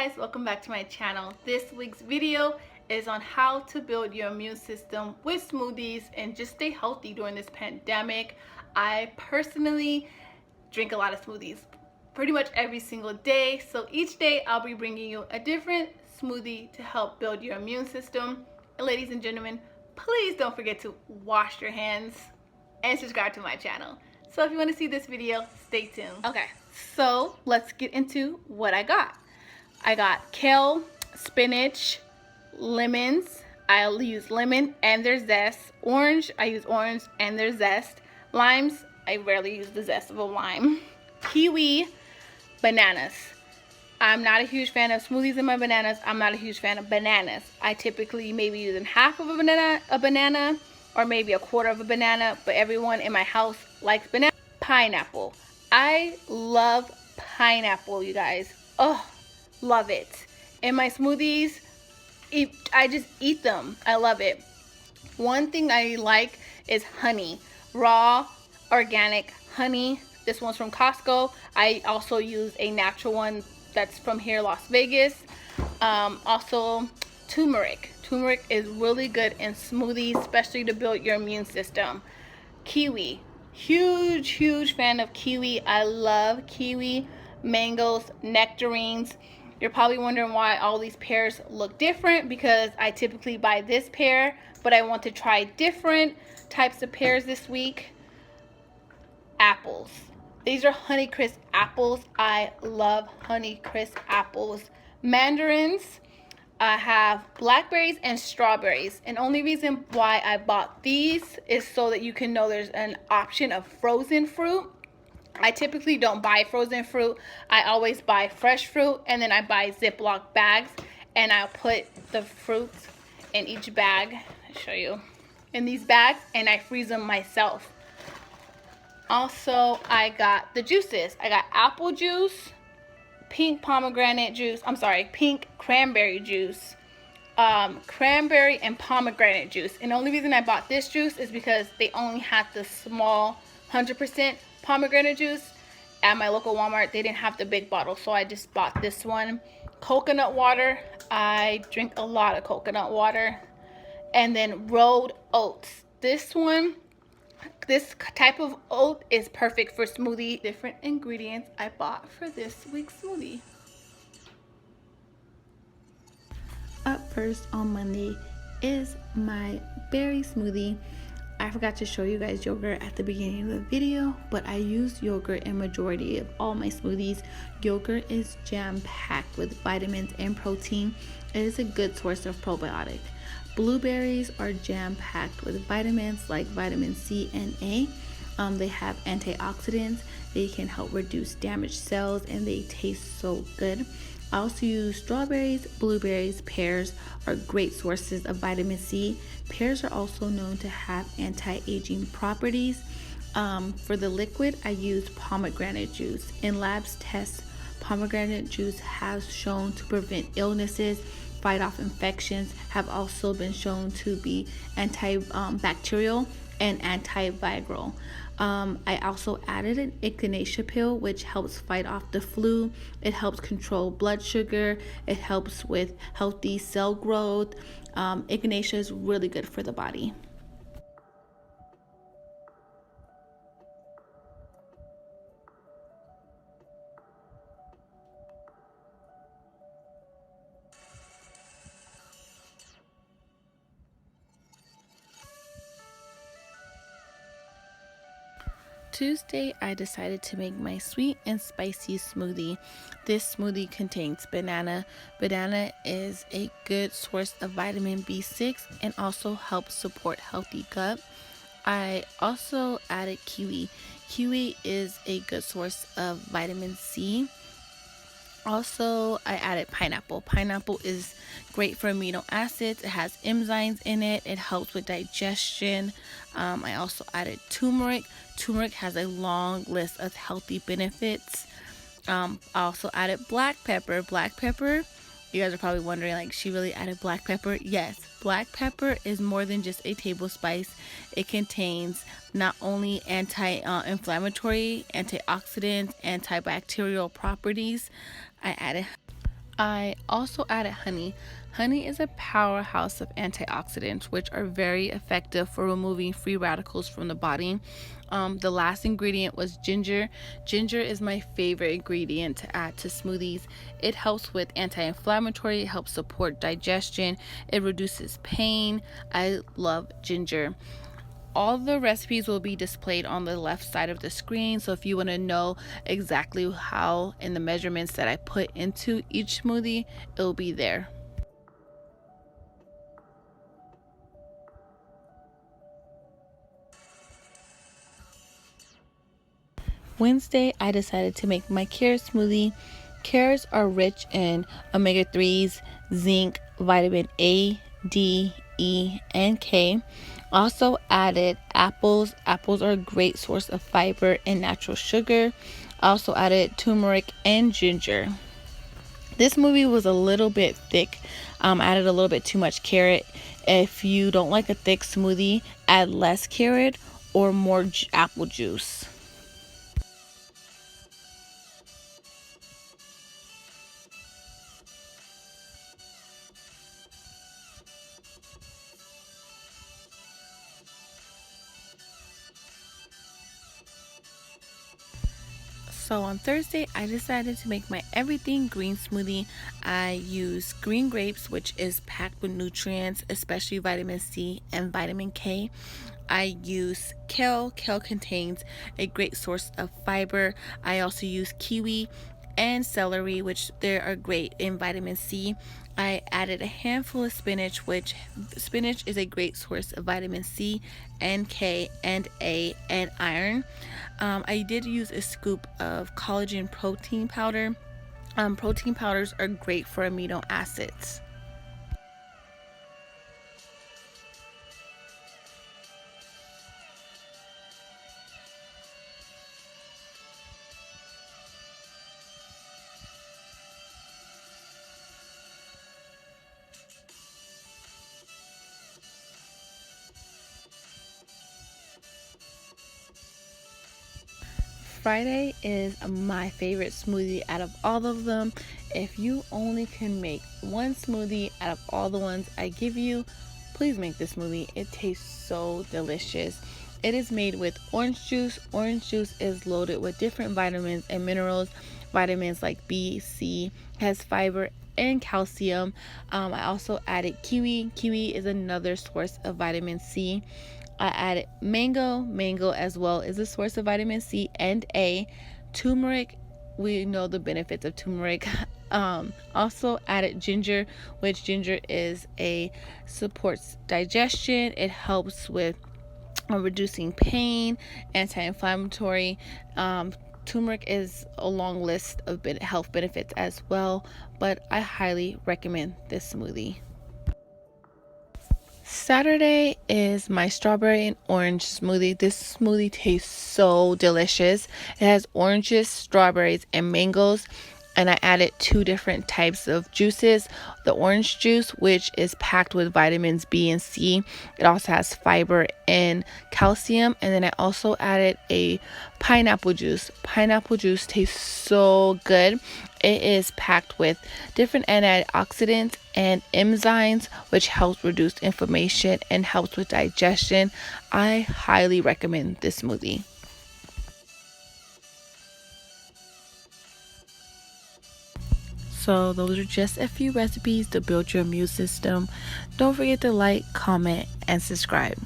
Guys, welcome back to my channel. This week's video is on how to build your immune system with smoothies and just stay healthy during this pandemic. I personally drink a lot of smoothies pretty much every single day, so each day I'll be bringing you a different smoothie to help build your immune system. And ladies and gentlemen, please don't forget to wash your hands and subscribe to my channel. So if you want to see this video, stay tuned. Okay, so let's get into what I got. I got kale, spinach, lemons. I'll use lemon and their zest. Orange, I use orange and their zest. Limes, I rarely use the zest of a lime. Kiwi, bananas. I'm not a huge fan of smoothies in my bananas. I'm not a huge fan of bananas. I typically maybe using half of a banana or maybe a quarter of a banana, but everyone in my house likes banana. Pineapple. I love pineapple, you guys. Oh, love it. In my smoothies, I just eat them. I love it. One thing I like is honey. Raw, organic honey. This one's from Costco. I also use a natural one that's from here, Las Vegas. Also, turmeric. Turmeric is really good in smoothies, especially to build your immune system. Kiwi. Huge fan of kiwi. I love kiwi. Mangoes, nectarines. You're probably wondering why all these pears look different, because I typically buy this pear, but I want to try different types of pears this week. Apples. These are Honeycrisp apples. I love Honeycrisp apples. Mandarins. I have blackberries and strawberries. And only reason why I bought these is so that you can know there's an option of frozen fruit. I typically don't buy frozen fruit. I always buy fresh fruit, and then I buy Ziploc bags, and I'll put the fruits in each bag. I'll show you. In these bags, and I freeze them myself. Also, I got the juices. I got apple juice, pink pomegranate juice. I'm sorry, pink cranberry juice, cranberry and pomegranate juice. And the only reason I bought this juice is because they only had the small 100% pomegranate juice at my local Walmart. They didn't have the big bottle, so I just bought this one. Coconut water. I drink a lot of coconut water. And then rolled oats. This type of oat is perfect for smoothie. Different ingredients I bought for this week's smoothie. Up first on Monday is my berry smoothie. I forgot to show you guys yogurt at the beginning of the video, but I use yogurt in majority of all my smoothies. Yogurt is jam-packed with vitamins and protein. It is a good source of probiotic. Blueberries are jam-packed with vitamins like vitamin C and A. They have antioxidants. They can help reduce damaged cells, and they taste so good. I also use strawberries, blueberries, pears are great sources of vitamin C. Pears are also known to have anti-aging properties. For the liquid, I use pomegranate juice. In labs tests, pomegranate juice has shown to prevent illnesses, fight off infections, have also been shown to be antibacterial and antiviral. I also added an echinacea pill, which helps fight off the flu. It helps control blood sugar. It helps with healthy cell growth. Echinacea is really good for the body. Tuesday, I decided to make my sweet and spicy smoothie. This smoothie contains banana. Banana is a good source of vitamin B6 and also helps support healthy gut. I also added kiwi. Kiwi is a good source of vitamin C. Also, I added pineapple. Pineapple is great for amino acids. It has enzymes in it. It helps with digestion. I also added turmeric. Turmeric has a long list of healthy benefits. I also added black pepper. Black pepper, you guys are probably wondering, like, she really added black pepper? Yes, black pepper is more than just a table spice. It contains not only anti-inflammatory, antioxidants, antibacterial properties. I added I also added honey. Honey is a powerhouse of antioxidants, which are very effective for removing free radicals from the body. The last ingredient was ginger. Ginger is my favorite ingredient to add to smoothies. It helps with anti-inflammatory, it helps support digestion, it reduces pain. I love ginger. All the recipes will be displayed on the left side of the screen, so if you want to know exactly how and the measurements that I put into each smoothie, it will be there. Wednesday, I decided to make my carrot smoothie. Carrots are rich in omega-3s, zinc, vitamin A, D, E, and K. Also added apples. Apples are a great source of fiber and natural sugar. Also added turmeric and ginger. This smoothie was a little bit thick. Added a little bit too much carrot. If you don't like a thick smoothie, add less carrot or more apple juice. So on Thursday, I decided to make my everything green smoothie. I use green grapes, which is packed with nutrients, especially vitamin C and vitamin K. I use kale. Kale contains a great source of fiber. I also use kiwi and celery, which they are great in vitamin C. I added a handful of spinach, which spinach is a great source of vitamin C and K and A and iron. I did use a scoop of collagen protein powder. Protein powders are great for amino acids. Friday is my favorite smoothie out of all of them. If you only can make one smoothie out of all the ones I give you, please make this smoothie. It tastes so delicious. It is made with orange juice. Orange juice is loaded with different vitamins and minerals. Vitamins like B, C, has fiber and calcium. I also added kiwi. Kiwi is another source of vitamin C. I added mango. Mango as well is a source of vitamin C and A. Turmeric, we know the benefits of turmeric. Also added ginger, which ginger is a supports digestion. It helps with reducing pain, anti-inflammatory. Turmeric is a long list of health benefits as well, but I highly recommend this smoothie. Saturday is my strawberry and orange smoothie. This smoothie tastes so delicious. It has oranges, strawberries, and mangoes. And I added 2 different types of juices. The orange juice, which is packed with vitamins B and C. It also has fiber and calcium. And then I also added a pineapple juice. Pineapple juice tastes so good. It is packed with different antioxidants and enzymes, which helps reduce inflammation and helps with digestion. I highly recommend this smoothie. So those are just a few recipes to build your immune system. Don't forget to like, comment, and subscribe.